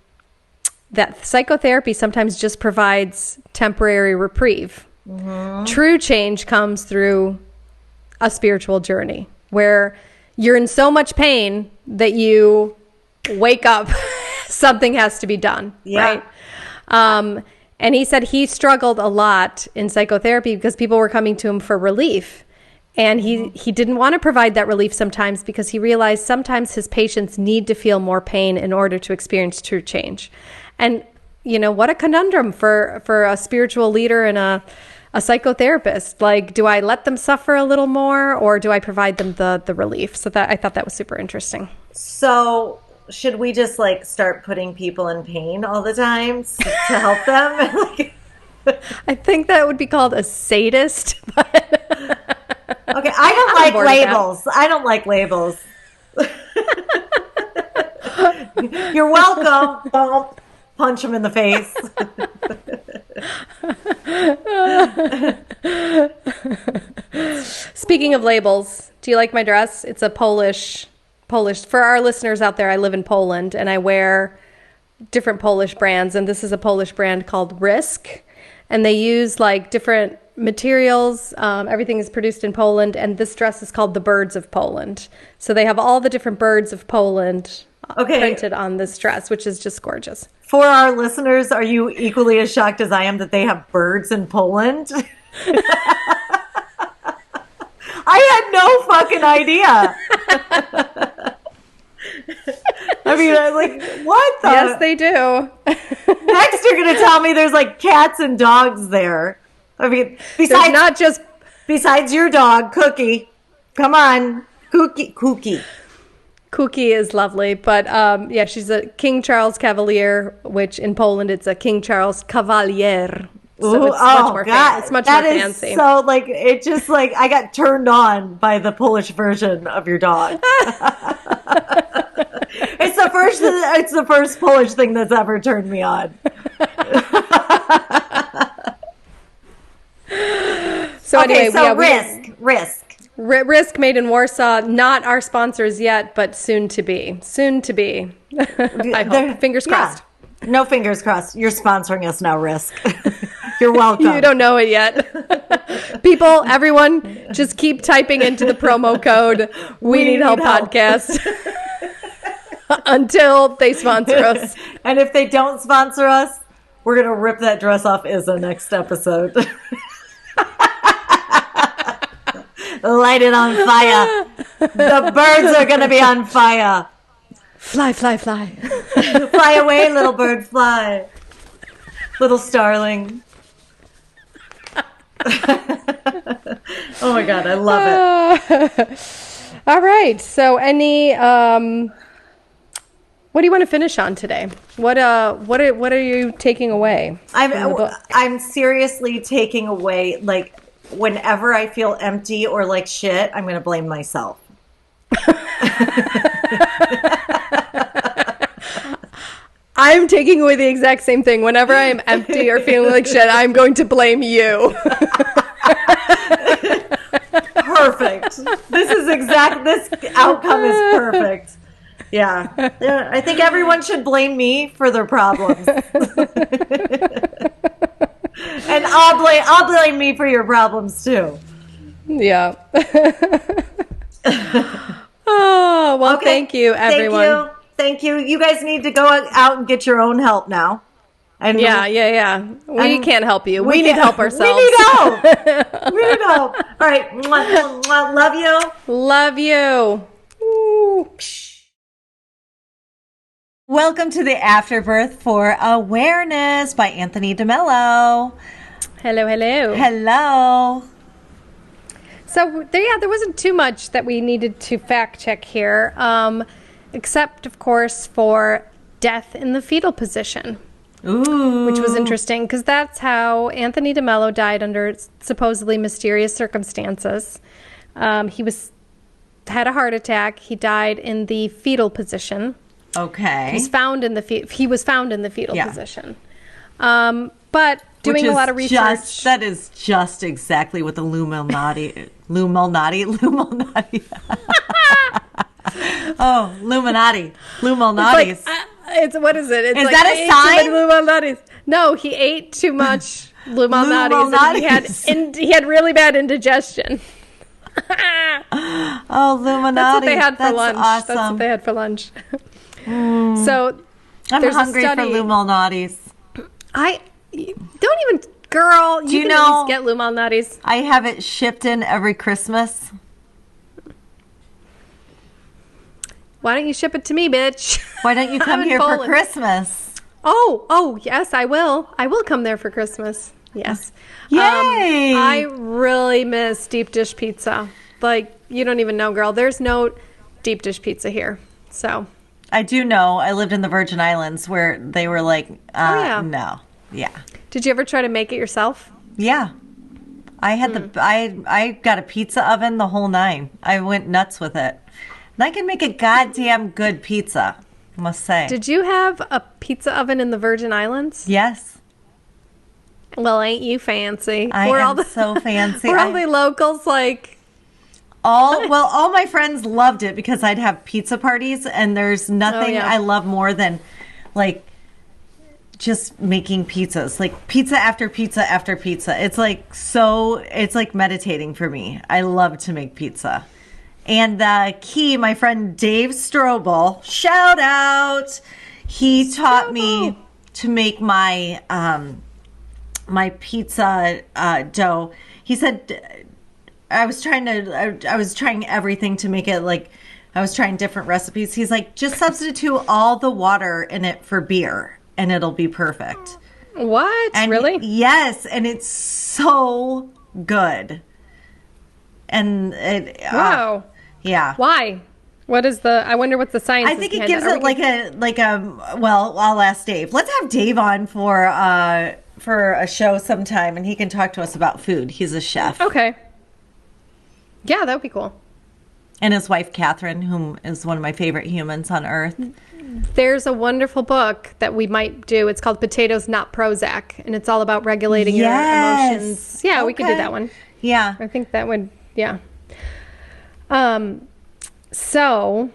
psychotherapy sometimes just provides temporary reprieve. Mm-hmm. True change comes through a spiritual journey where you're in so much pain that you wake up. Something has to be done. Yeah. Right. And he said he struggled a lot in psychotherapy because people were coming to him for relief. And he didn't want to provide that relief sometimes because he realized sometimes his patients need to feel more pain in order to experience true change. And, what a conundrum for a spiritual leader and a psychotherapist. Like, do I let them suffer a little more, or do I provide them the relief? So I thought that was super interesting. So should we just start putting people in pain all the time to help them? I think that would be called a sadist. Okay, I don't like labels. I don't like labels. You're welcome. Don't punch him in the face. Speaking of labels, do you like my dress? It's a Polish. For our listeners out there, I live in Poland and I wear different Polish brands, and this is a Polish brand called Risk, and they use different materials. Everything is produced in Poland, and this dress is called the Birds of Poland. So they have all the different birds of Poland printed on this dress, which is just gorgeous. For our listeners, are you equally as shocked as I am that they have birds in Poland? I had no fucking idea. I mean, what the? Yes, they do. Next, you're going to tell me there's cats and dogs there. I mean, besides your dog, Cookie. Come on, Cookie. Cookie is lovely, but she's a King Charles Cavalier, which in Poland it's a King Charles Cavalier. So it's much more fancy. It's much more fancy. So it just I got turned on by the Polish version of your dog. It's the first Polish thing that's ever turned me on. So Risk. Risk made in Warsaw, not our sponsors yet, but soon to be. I hope. Fingers crossed. No fingers crossed. You're sponsoring us now, Risk. You're welcome. You don't know it yet. People, everyone, just keep typing into the promo code We Need Help Podcast until they sponsor us. And if they don't sponsor us, we're going to rip that dress off Izzy next episode. Light it on fire. The birds are going to be on fire. Fly, fly, fly. Fly away, little bird, fly. Little starling. Oh my God, I love it. All right. So any What do you want to finish on today? What are you taking away? I'm seriously taking away, like, whenever I feel empty or like shit, I'm going to blame myself. I'm taking away the exact same thing. Whenever I am empty or feeling like shit, I'm going to blame you. Perfect. This outcome is perfect. Yeah. I think everyone should blame me for their problems. And I'll blame me for your problems too. Yeah. Oh, well, okay. Thank you, everyone. Thank you. You guys need to go out and get your own help now. And yeah. We can't help you. We need help ourselves. We need help. We need help. All right. Love you. Love you. Ooh. Welcome to the Afterbirth for Awareness by Anthony DeMello. Hello. So, there wasn't too much that we needed to fact check here, except, of course, for death in the fetal position. Ooh. Which was interesting, because that's how Anthony DeMello died under supposedly mysterious circumstances. He had a heart attack. He died in the fetal position. Okay. He was found in the fetal position. But doing a lot of research. That is just exactly what the Illuminati. Oh, Illuminatis. It's what is it? It's is like that a sign? Illuminatis. No, he ate too much Illuminatis. And he had really bad indigestion. Oh, Illuminati. That's what they had for lunch. Awesome. That's what they had for lunch. So I'm hungry for Illuminatis. Don't even, girl. You can at least get Illuminatis. I have it shipped in every Christmas. Why don't you ship it to me, bitch? Why don't you come here for Christmas? Oh, yes, I will. I will come there for Christmas. Yes. Yay! I really miss deep dish pizza. Like, you don't even know, girl. There's no deep dish pizza here. So. I do know. I lived in the Virgin Islands where they were like, no. Yeah. Did you ever try to make it yourself? Yeah. I had I got a pizza oven, the whole nine. I went nuts with it. And I can make a goddamn good pizza, I must say. Did you have a pizza oven in the Virgin Islands? Yes. Well, ain't you fancy? I am so fancy. Were all the locals like... All my friends loved it because I'd have pizza parties, and there's nothing I love more than, like, just making pizzas. Like, pizza after pizza after pizza. It's like meditating for me. I love to make pizza. And my friend Dave Strobel, shout out, he taught me to make my my pizza dough. He said I was trying everything to make it, like, I was trying different recipes. He's like, just substitute all the water in it for beer and it'll be perfect. What? And really? Yes, and it's so good. And wow. Yeah. Why? What is I wonder what the science is. I think it gives it well, I'll ask Dave. Let's have Dave on for a show sometime, and he can talk to us about food. He's a chef. Okay. Yeah, that would be cool. And his wife, Catherine, whom is one of my favorite humans on earth. There's a wonderful book that we might do. It's called Potatoes, Not Prozac, and it's all about regulating your emotions. Yeah, we could do that one. Yeah. I think that would, yeah. So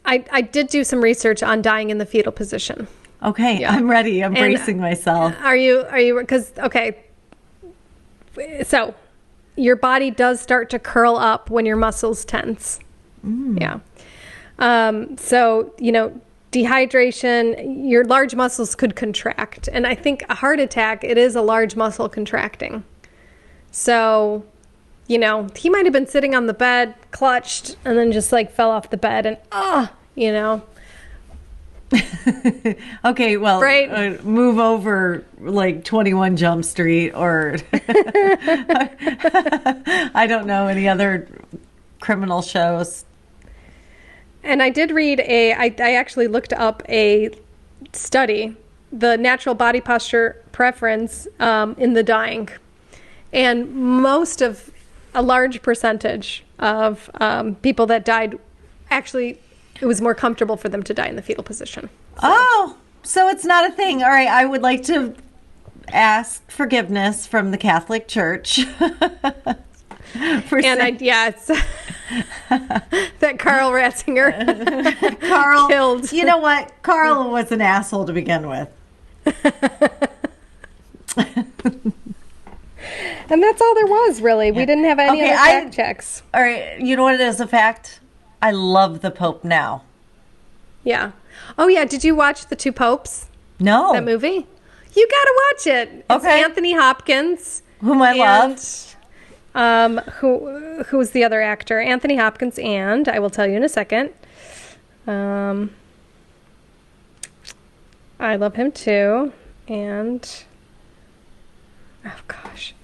I did do some research on dying in the fetal position. Okay, yeah. I'm ready. I'm bracing myself. Are you, because, okay. So your body does start to curl up when your muscles tense. Yeah. So, dehydration, your large muscles could contract. And I think a heart attack, it is a large muscle contracting. So, he might have been sitting on the bed, clutched, and then just like fell off the bed and, Okay, well, right? Move over like 21 Jump Street or I don't know any other criminal shows. And I did read I actually looked up a study, the natural body posture preference in the dying. And a large percentage of people that died, actually, it was more comfortable for them to die in the fetal position. So it's not a thing. All right, I would like to ask forgiveness from the Catholic Church. It's that Carl Ratzinger killed. You know what? Carl was an asshole to begin with. And that's all there was, really. We didn't have any other fact checks. All right, you know what it is, a fact? I love the Pope now. Yeah. Oh, yeah. Did you watch The Two Popes? No. That movie? You got to watch it. It's Anthony Hopkins. Whom I love. Who's the other actor? Anthony Hopkins, and I will tell you in a second. I love him too. And oh gosh,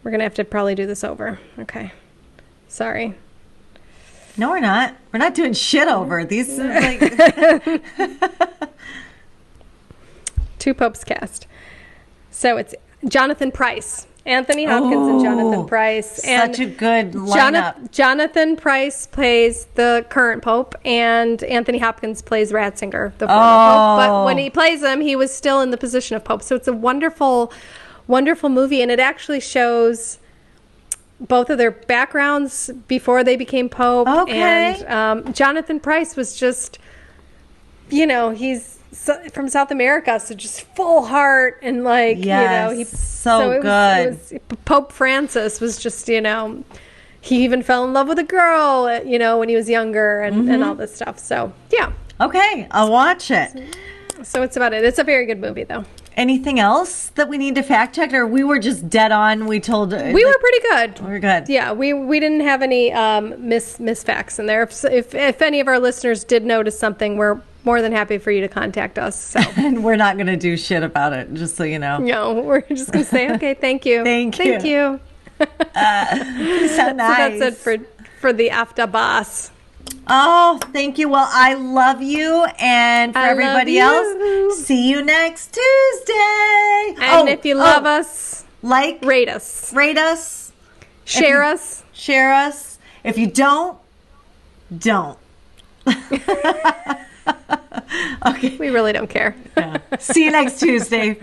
we're gonna have to probably do this over. Okay, sorry. No, we're not. We're not doing shit over these. Like... Two Popes cast. So it's Jonathan Pryce. Anthony Hopkins and Jonathan Pryce. And such a good lineup. Jonathan Pryce plays the current Pope, and Anthony Hopkins plays Ratzinger, the former Pope. But when he plays him, he was still in the position of Pope. So it's a wonderful, wonderful movie, and it actually shows both of their backgrounds before they became Pope. Okay. And Jonathan Pryce was just, he's from South America, so just full heart and he's so good. Pope Francis was just, he even fell in love with a girl, when he was younger and all this stuff. So, yeah. Okay, I'll watch it. So it's about it. It's a very good movie, though. Anything else that we need to fact check, or we were just dead on? We were pretty good. We were good. Yeah, we didn't have any misfacts in there. If any of our listeners did notice something, we're more than happy for you to contact us. So. And we're not going to do shit about it, just so you know. No, we're just going to say, okay, thank you. Thank you. So nice. So that's it for the After Boss. Oh, thank you. Well, I love you. And for everybody else, see you next Tuesday. And if you love us, rate us. Share us. Share us. If you don't. Okay. We really don't care. Yeah. See you next Tuesday.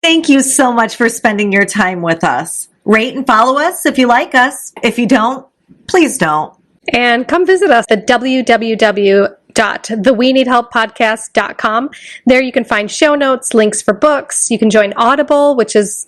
Thank you so much for spending your time with us. Rate and follow us if you like us. If you don't, please don't. And come visit us at www.theweneedhelppodcast.com. There you can find show notes, links for books. You can join Audible, which is,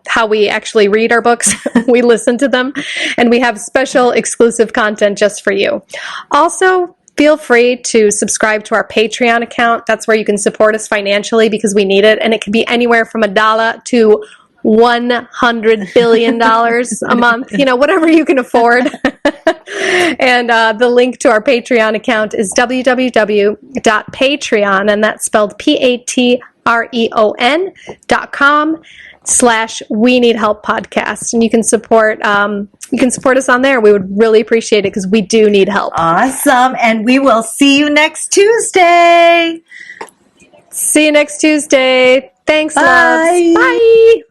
how we actually read our books. We listen to them. And we have special exclusive content just for you. Also, feel free to subscribe to our Patreon account. That's where you can support us financially because we need it. And it can be anywhere from $1 to $100 billion a month, whatever you can afford. And the link to our Patreon account is www.patreon, and that's spelled patreon.com/We Need Help Podcast. And you can support us on there. We would really appreciate it because we do need help. Awesome. And we will see you next Tuesday. See you next Tuesday. Thanks, Bye. loves. Bye.